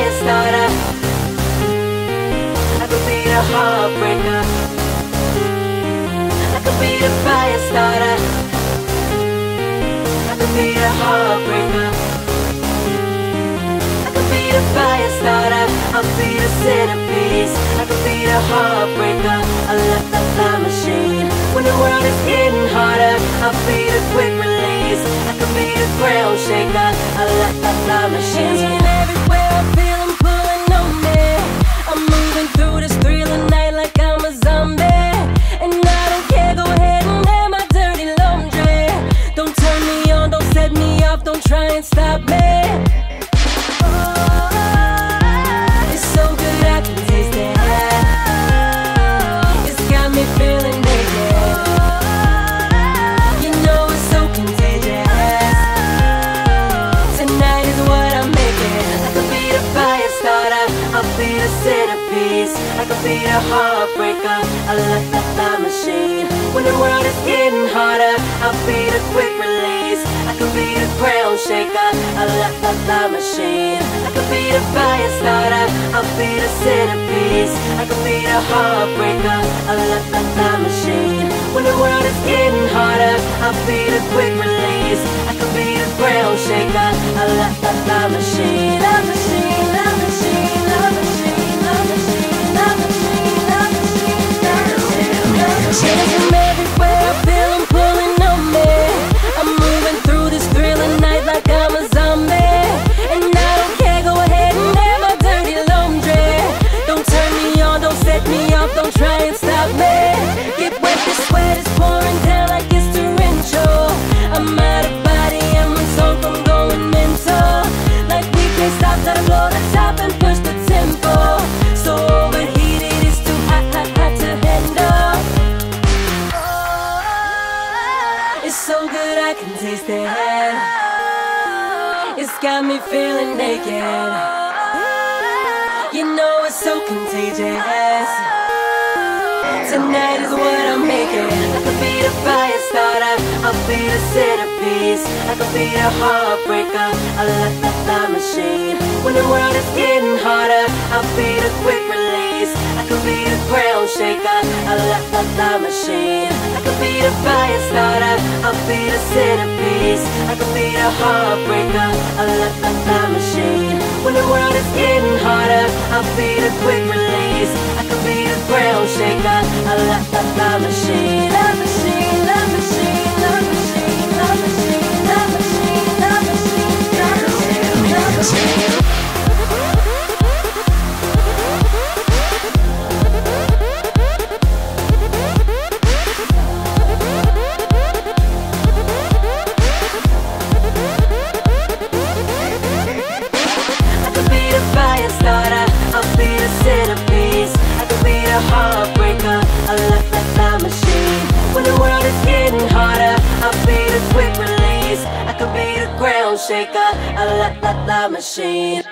fire starter. I could be the heartbreaker. I could be the fire starter. I could be the heartbreaker. I could be the fire starter. I'll be the centerpiece. I could be the heartbreaker. I love that machine. When the world is getting harder, I'll be the quick release. I could be the ground shaker. I love that machine. And everywhere I feel them pulling on me. I'm moving through this thrilling night like I'm a zombie. And I don't care, go ahead and air my dirty laundry. Don't turn me on, don't set me off, don't try and stop me. It's so good I can taste it. It's got me feeling naked. You know it's so contagious. Tonight is what I'm making. I could be the fire starter. I'll be the centerpiece. I could be the heartbreaker. I love that machine. When the world is getting harder, I'll be the quick release. I could be the ground shaker. I love that machine. I could be the fire starter. I'll be the centerpiece. I could be the heartbreaker. I love that machine. When the world is getting harder, I'll be the quick release. I could be the ground shaker. I love that machine. That machine, that machine, that machine, that machine, that machine, that machine, that machine, that machine. From everywhere I feel them pulling on me. I'm moving through this thrilling night like I'm a zombie. And I don't care, go ahead and air my dirty laundry. Don't turn me on, don't set me off, don't try and stop me. Get wet, this sweat is pouring down like it's torrential. I'm out of body and my soul from going mental. Like we can't stop, gotta blow the top and push the tempo. So overheated, it's too hot, hot, hot to handle. It's so good I can taste it. It's got me feeling naked. You know it's so contagious. Tonight is what I'm making. I could be the fire starter. I'll be the centerpiece. I could be the heartbreaker. I love that machine. When the world is getting harder, I'll be the quick release. I could be the ground shaker. I love that machine. I could be the fire starter. I'll be the centerpiece. I could be the heartbreaker. I love that machine. When the world is getting harder, I'll be the quick release. I could be the ground shaker. I love that machine. That machine, that machine, that machine, that machine, that machine, that machine, that machine, that machine. Heartbreaker, I love that machine. When the world is getting harder, I'll be the quick release. I could be the ground shaker. I love that machine.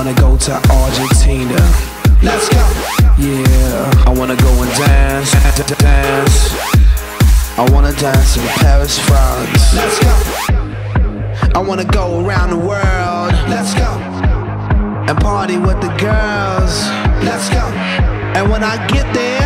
wanna go to Argentina. Let's go. Yeah, I wanna go and dance. I wanna dance in Paris, France. Let's go. I wanna go around the world. Let's go. And party with the girls. Let's go. And when I get there,